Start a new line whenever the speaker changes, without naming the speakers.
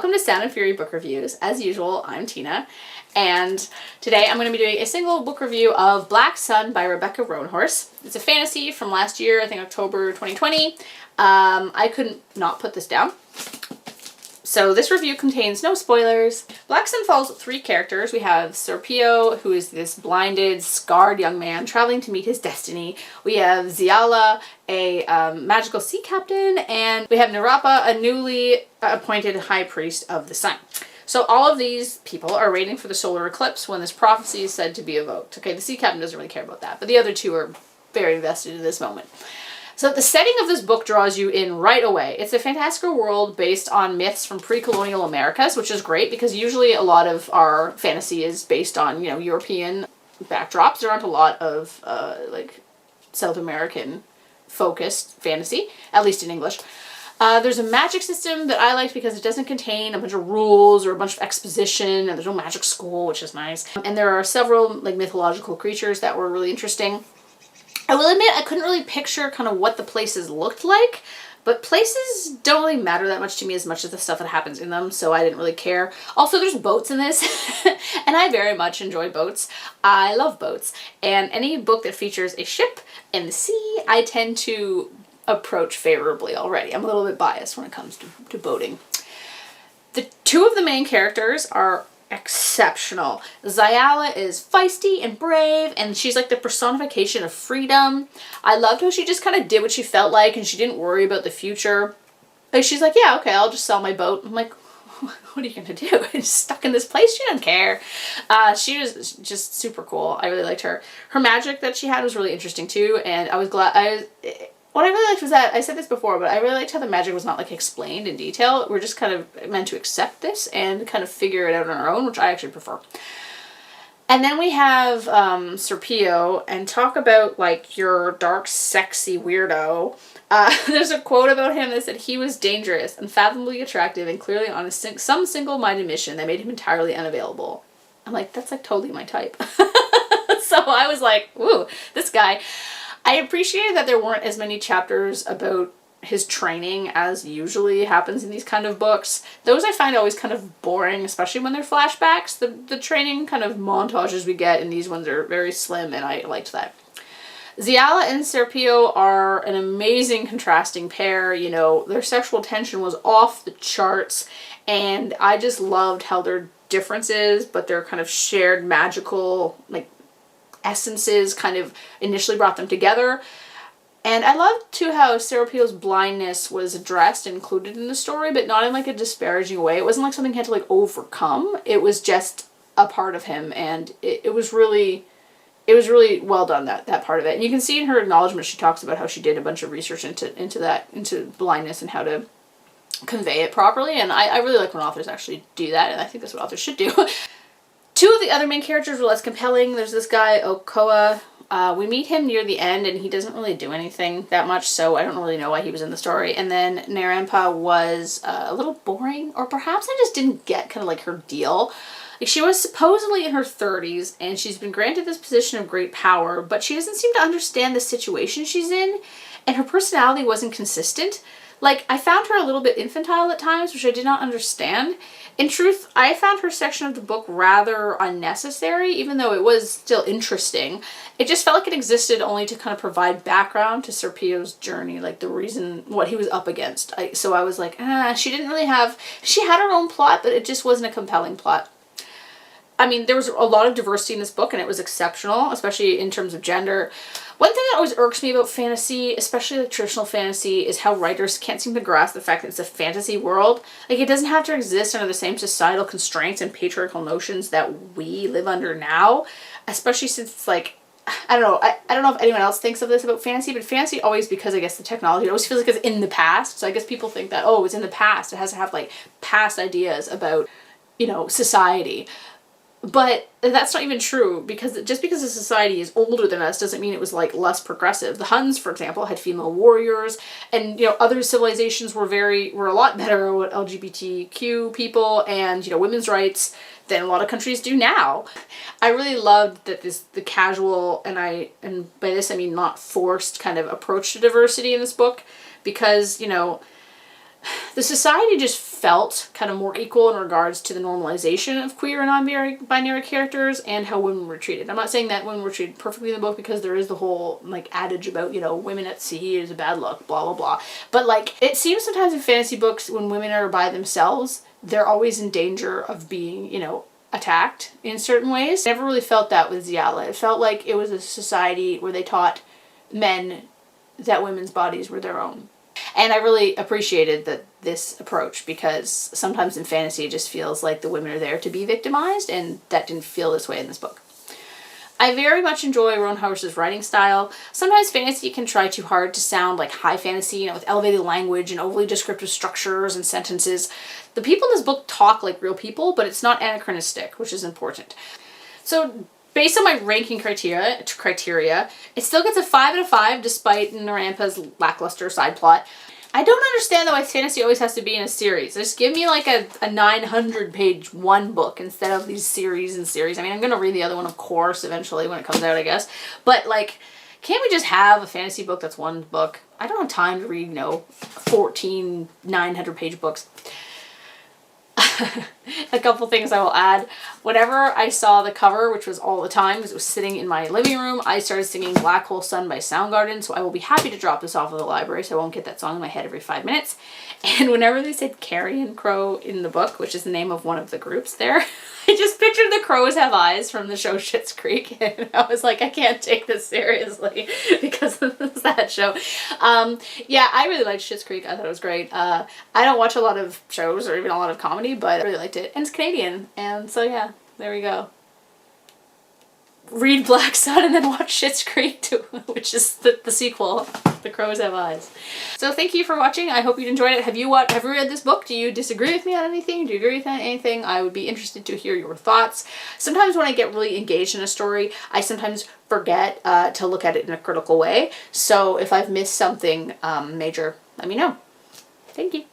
Welcome to Sound and Fury Book Reviews. As usual, I'm Tina, and today I'm going to be doing a single book review of Black Sun by Rebecca Roanhorse. It's a fantasy from last year, I think October 2020. I couldn't not put this down. So this review contains no spoilers. Black Sun follows three characters. We have Serpio, who is this blinded, scarred young man traveling to meet his destiny. We have Ziala, a magical sea captain, and we have Narapa, a newly appointed high priest of the sun. So all of these people are waiting for the solar eclipse when this prophecy is said to be evoked. Okay, the sea captain doesn't really care about that, but the other two are very invested in this moment. So the setting of this book draws you in right away. It's a fantastical world based on myths from pre-colonial Americas, which is great because usually a lot of our fantasy is based on, you know, European backdrops. There aren't a lot of like South American focused fantasy, at least in English. There's a magic system that I liked because it doesn't contain a bunch of rules or a bunch of exposition, and there's no magic school, which is nice. And there are several like mythological creatures that were really interesting. I will admit I couldn't really picture kind of what the places looked like, but places don't really matter that much to me as much as the stuff that happens in them, so I didn't really care. Also, there's boats in this, and I very much enjoy boats. I love boats, and any book that features a ship and the sea, I tend to approach favorably already. I'm a little bit biased when it comes to boating. The two of the main characters are exceptional. Ziala is feisty and brave, and she's like the personification of freedom. I loved how she just kind of did what she felt like, and she didn't worry about the future. Like, she's like, yeah, okay, I'll just sell my boat. I'm like, what are you gonna do? I'm stuck in this place. She doesn't care. She was just super cool. I really liked her. Her magic that she had was really interesting too, and I was glad. What I really liked was that, I said this before, but I really liked how the magic was not like explained in detail. We're just kind of meant to accept this and kind of figure it out on our own, which I actually prefer. And then we have Serpio, and talk about like your dark, sexy weirdo. There's a quote about him that said he was dangerous, unfathomably attractive, and clearly on some single-minded mission that made him entirely unavailable. I'm like, that's like totally my type. So I was like, ooh, this guy. I appreciated that there weren't as many chapters about his training as usually happens in these kind of books. Those I find always kind of boring, especially when they're flashbacks. The training kind of montages we get in these ones are very slim, and I liked that. Ziala and Serpio are an amazing contrasting pair. You know, their sexual tension was off the charts, and I just loved how their differences, but their kind of shared magical, like, essences kind of initially brought them together. And I loved too how Serapio's blindness was addressed and included in the story, but not in like a disparaging way. It wasn't like something he had to like overcome. It was just a part of him, and it was really well done, that part of it. And you can see in her acknowledgement she talks about how she did a bunch of research into blindness and how to convey it properly, and I really like when authors actually do that, and I think that's what authors should do. Two of the other main characters were less compelling. There's this guy, Okoa. We meet him near the end, and he doesn't really do anything that much, so I don't really know why he was in the story. And then Narampa was a little boring, or perhaps I just didn't get kind of like her deal. Like, she was supposedly in her 30s, and she's been granted this position of great power, but she doesn't seem to understand the situation she's in, and her personality wasn't consistent. Like, I found her a little bit infantile at times, which I did not understand. In truth, I found her section of the book rather unnecessary, even though it was still interesting. It just felt like it existed only to kind of provide background to Serpio's journey, like the reason, what he was up against. So I was like, she didn't really have, she had her own plot, but it just wasn't a compelling plot. I mean, there was a lot of diversity in this book, and it was exceptional, especially in terms of gender. One thing that always irks me about fantasy, especially like traditional fantasy, is how writers can't seem to grasp the fact that it's a fantasy world. Like, it doesn't have to exist under the same societal constraints and patriarchal notions that we live under now, especially since it's like, I don't know, I don't know if anyone else thinks of this about fantasy, but fantasy always, because I guess the technology, it always feels like it's in the past. So I guess people think that, oh, it's in the past. It has to have like past ideas about, you know, society. But that's not even true, because just because a society is older than us doesn't mean it was like less progressive. The Huns, for example, had female warriors, and, you know, other civilizations were a lot better with LGBTQ people and, you know, women's rights than a lot of countries do now. I really loved that the casual, and by this I mean not forced, kind of approach to diversity in this book, because, you know, the society just felt kind of more equal in regards to the normalization of queer and non-binary characters and how women were treated. I'm not saying that women were treated perfectly in the book, because there is the whole like adage about, you know, women at sea is a bad luck, blah blah blah. But like, it seems sometimes in fantasy books when women are by themselves, they're always in danger of being, you know, attacked in certain ways. I never really felt that with Ziala. It felt like it was a society where they taught men that women's bodies were their own. And I really appreciated this approach, because sometimes in fantasy it just feels like the women are there to be victimized, and that didn't feel this way in this book. I very much enjoy Roanhorse's writing style. Sometimes fantasy can try too hard to sound like high fantasy, you know, with elevated language and overly descriptive structures and sentences. The people in this book talk like real people, but it's not anachronistic, which is important. So based on my ranking criteria, it still gets a 5 out of 5 despite Narampa's lackluster side plot. I don't understand why fantasy always has to be in a series. Just give me like a 900-page one book instead of these series and series. I mean, I'm going to read the other one, of course, eventually when it comes out, I guess. But like, can't we just have a fantasy book that's one book? I don't have time to read, you know, 14 900-page books. A couple things I will add. Whenever I saw the cover, which was all the time because it was sitting in my living room, I started singing Black Hole Sun by Soundgarden, so I will be happy to drop this off of the library so I won't get that song in my head every 5 minutes. And whenever they said Carrion Crow in the book, which is the name of one of the groups there, I just pictured the crows have eyes from the show Schitt's Creek, and I was like, I can't take this seriously because of that show. Yeah, I really liked Schitt's Creek. I thought it was great. I don't watch a lot of shows or even a lot of comedy, but I really liked it. And it's Canadian, and so yeah, there we go. Read Black Sun and then watch Schitt's Creek too, which is the sequel, The Crows Have Eyes. So thank you for watching. I hope you enjoyed it. Have you read this book? Do you disagree with me on anything? Do you agree with anything? I would be interested to hear your thoughts. Sometimes when I get really engaged in a story, I sometimes forget to look at it in a critical way. So if I've missed something major, let me know. Thank you.